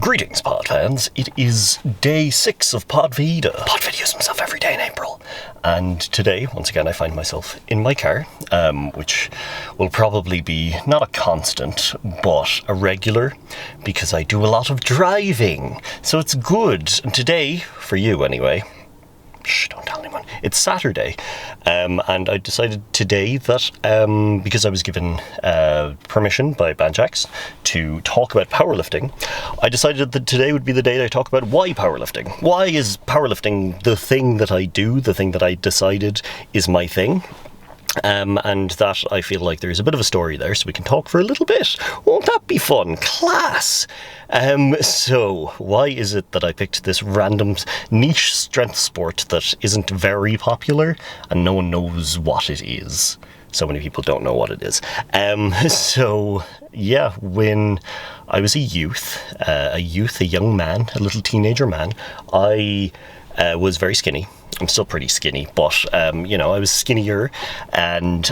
Greetings, pod fans. It is day 6 of Pod Vida. Pod videos himself every day in April. And today, once again, I find myself in my car, which will probably be not a constant, but a regular, because I do a lot of driving. So it's good. And today, for you anyway, don't tell anyone. It's Saturday, and I decided today that because I was given permission by Banjax to talk about powerlifting, I decided that today would be the day that I talk about why powerlifting. Why is powerlifting the thing that I do, the thing that I decided is my thing? And that I feel like there's a bit of a story there, so we can talk for a little bit. Won't that be fun? Class! So, why is it that I picked this random niche strength sport that isn't very popular and no one knows what it is? So many people don't know what it is. When I was a young man, a little teenager man, I was very skinny. I'm still pretty skinny, but, I was skinnier, and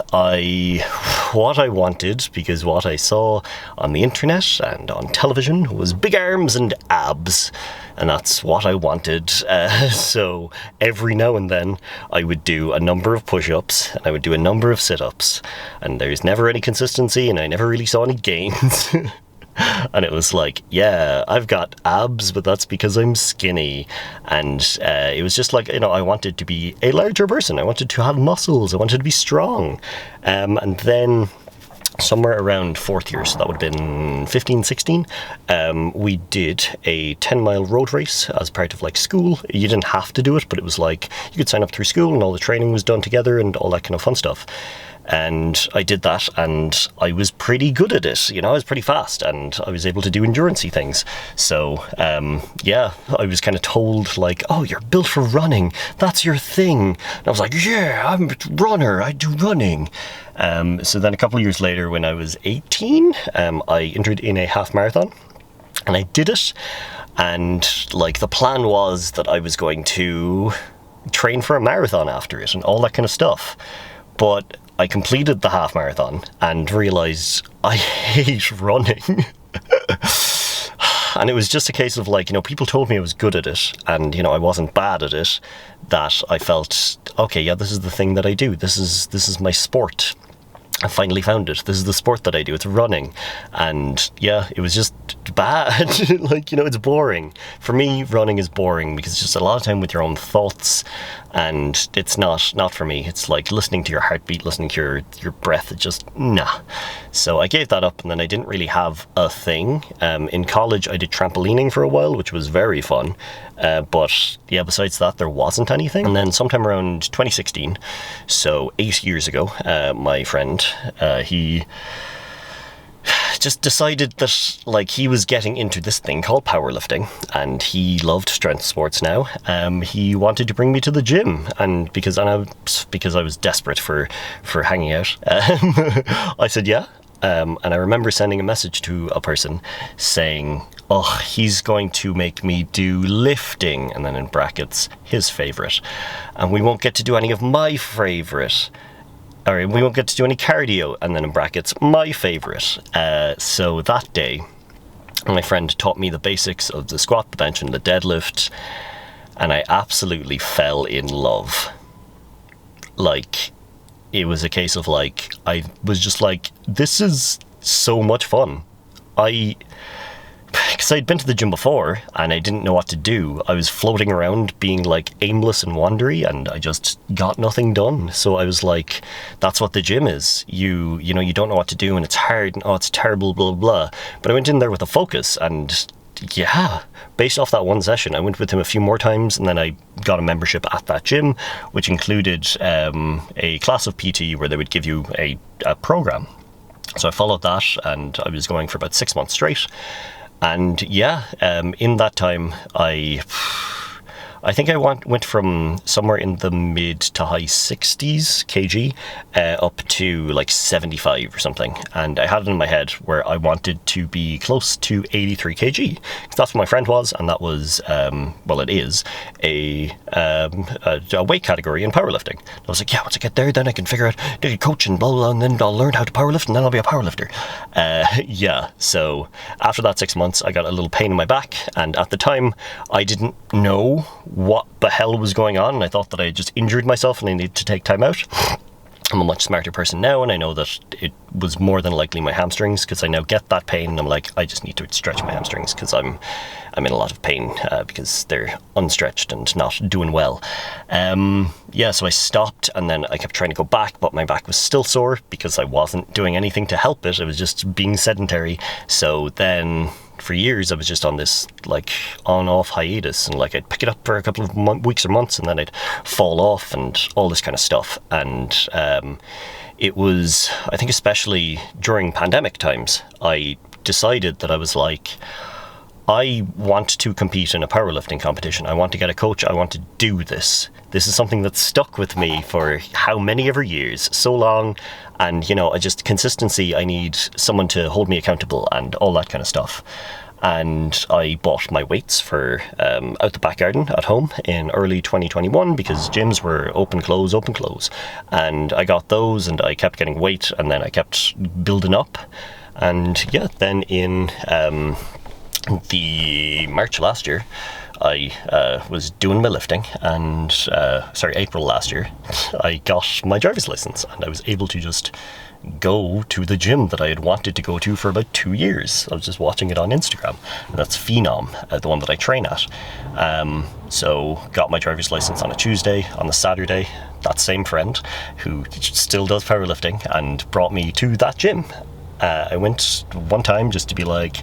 what I wanted, because what I saw on the internet and on television was big arms and abs, and that's what I wanted. So every now and then I would do a number of push-ups, and I would do a number of sit-ups, and there's never any consistency, and I never really saw any gains. And it was like, yeah, I've got abs, but that's because I'm skinny. And it was just like, I wanted to be a larger person. I wanted to have muscles. I wanted to be strong. And then somewhere around 4th year, so that would have been 15, 16, we did a 10-mile road race as part of school. You didn't have to do it, but it was like you could sign up through school and all the training was done together and all that kind of fun stuff. And I did that, and I was pretty good at it. I was pretty fast, and I was able to do endurance-y things. So, I was kind of told, oh, you're built for running. That's your thing. And I was like, yeah, I'm a runner. I do running. So then a couple of years later, when I was 18, I entered in a half marathon, and I did it. And, the plan was that I was going to train for a marathon after it and all that kind of stuff. But I completed the half marathon and realized I hate running. And it was just a case of people told me I was good at it, and I wasn't bad at it, that I felt, okay, yeah, this is the thing that I do. This is my sport. I finally found it. This is the sport that I do. It's running. And yeah, it was just bad. It's boring. For me, running is boring because it's just a lot of time with your own thoughts, and it's not for me. It's like listening to your heartbeat, listening to your breath. It's just, nah. So I gave that up, and then I didn't really have a thing. In college, I did trampolining for a while, which was very fun. But yeah, besides that, there wasn't anything. And then sometime around 2016, so 8 years ago, my friend, he just decided that he was getting into this thing called powerlifting, and he loved strength sports now. He wanted to bring me to the gym, and because I was desperate for hanging out, I said yeah. And I remember sending a message to a person saying, oh, he's going to make me do lifting, and then in brackets, his favourite. And we won't get to do any of my favourite. Or we won't get to do any cardio, and then in brackets, my favourite. So that day, my friend taught me the basics of the squat, the bench, and the deadlift, and I absolutely fell in love. It was a case of I was just this is so much fun. Because I'd been to the gym before and I didn't know what to do. I was floating around being aimless and wandery, and I just got nothing done. So I was that's what the gym is. You don't know what to do, and it's hard, and it's terrible, blah, blah, blah. But I went in there with a focus, and yeah, based off that one session, I went with him a few more times, and then I got a membership at that gym, which included a class of PT where they would give you a program. So I followed that, and I was going for about 6 months straight. And yeah, in that time, I I think I went from somewhere in the mid to high 60s kg up to like 75 or something. And I had it in my head where I wanted to be close to 83 kg. Because that's what my friend was, and that was, it is a weight category in powerlifting. I was like, yeah, once I get there, then I can figure out, do coach and blah, blah, and then I'll learn how to powerlift, and then I'll be a powerlifter. So after that 6 months, I got a little pain in my back, and at the time, I didn't know what the hell was going on, and I thought that I had just injured myself and I needed to take time out. I'm a much smarter person now, and I know that it was more than likely my hamstrings, because I now get that pain, and I'm like, I just need to stretch my hamstrings, because I'm in a lot of pain because they're unstretched and not doing well. So I stopped, and then I kept trying to go back, but my back was still sore because I wasn't doing anything to help it. I was just being sedentary. So then for years I was just on this like on-off hiatus, and like I'd pick it up for a couple of weeks or months, and then I'd fall off and all this kind of stuff. And it was, I think especially during pandemic times, I decided that I was like, I want to compete in a powerlifting competition. I want to get a coach. I want to do this. This is something that's stuck with me for how many ever years, so long. And, I just, consistency, I need someone to hold me accountable and all that kind of stuff. And I bought my weights for out the back garden at home in early 2021 because gyms were open, close. And I got those, and I kept getting weight, and then I kept building up. And then in the March last year, I was doing my lifting, and April last year, I got my driver's license, and I was able to just go to the gym that I had wanted to go to for about 2 years. I was just watching it on Instagram, and that's Phenom, the one that I train at. So got my driver's license on a Tuesday. On the Saturday, that same friend who still does powerlifting and brought me to that gym. I went one time just to be like,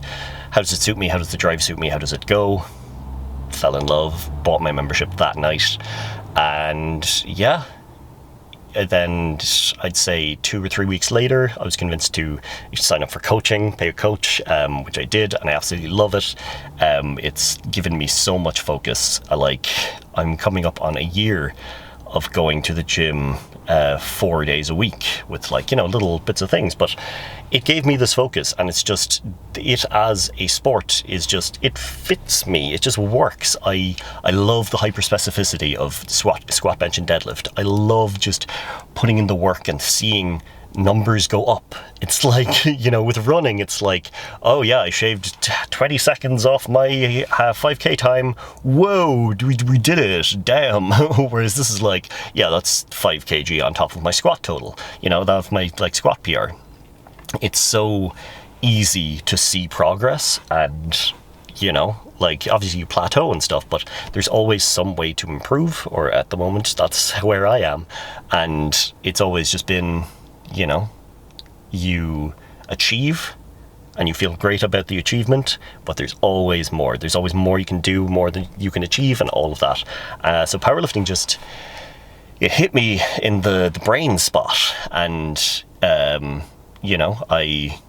how does it suit me? How does the drive suit me? How does it go? Fell in love, bought my membership that night. And then I'd say 2 or 3 weeks later, I was convinced to sign up for coaching, pay a coach, which I did, and I absolutely love it. It's given me so much focus. I'm coming up on a year of going to the gym 4 days a week with little bits of things, but it gave me this focus, and it's just, it as a sport is just, it fits me, it just works. I love the hyper specificity of squat, bench and deadlift. I love just putting in the work and seeing numbers go up. It's like, with running, it's like, oh yeah, I shaved 20 seconds off my 5k time. Whoa, we did it, damn. Whereas this is like, yeah, that's 5 kg on top of my squat total. That's my squat PR. It's so easy to see progress, and obviously you plateau and stuff, but there's always some way to improve, or at the moment that's where I am. And it's always just been, you achieve and you feel great about the achievement, but there's always more. There's always more you can do, more than you can achieve, and all of that. So powerlifting just, it hit me in the brain spot, and I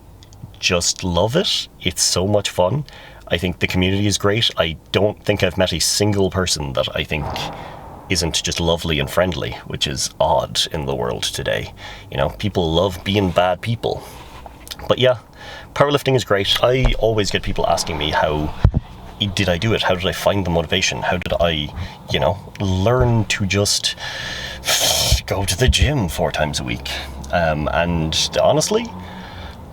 just love it. It's so much fun. I think the community is great. I don't think I've met a single person that I think isn't just lovely and friendly, which is odd in the world today. People love being bad people. But yeah, powerlifting is great. I always get people asking me, how did I do it? How did I find the motivation? How did I, learn to just go to the gym 4 times a week? And honestly,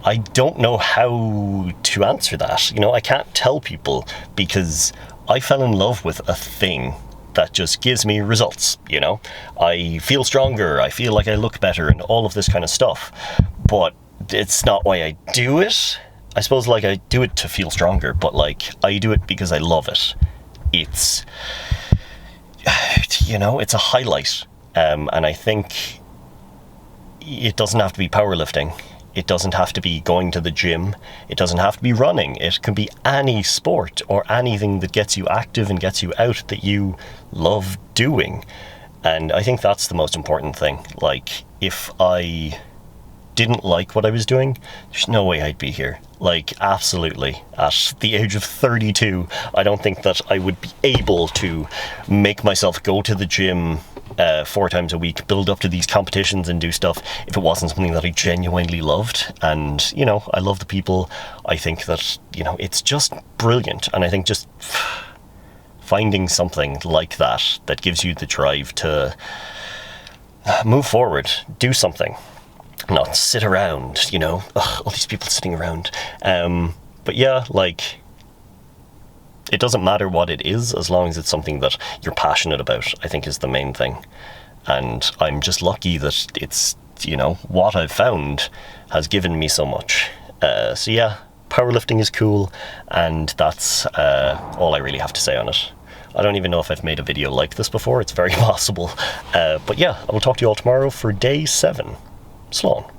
I don't know how to answer that. I can't tell people, because I fell in love with a thing that just gives me results. I feel stronger, I feel like I look better, and all of this kind of stuff. But it's not why I do it. I suppose I do it to feel stronger, but I do it because I love it. It's, it's a highlight. And I think it doesn't have to be powerlifting. It doesn't have to be going to the gym. It doesn't have to be running. It can be any sport or anything that gets you active and gets you out that you love doing. And I think that's the most important thing. If I didn't like what I was doing, there's no way I'd be here. Like, absolutely. At the age of 32, I don't think that I would be able to make myself go to the gym 4 times a week, build up to these competitions and do stuff if it wasn't something that I genuinely loved. And, you know, I love the people. I think that, you know, it's just brilliant. And I think just finding something like that that gives you the drive to move forward, do something, not sit around, you know, all these people sitting around. But yeah, like, it doesn't matter what it is, as long as it's something that you're passionate about, I think is the main thing. And I'm just lucky that it's, you know, what I've found has given me so much. So yeah, powerlifting is cool, and that's all I really have to say on it. I don't even know if I've made a video like this before. It's very possible. But yeah, I will talk to you all tomorrow for day 7. Slán.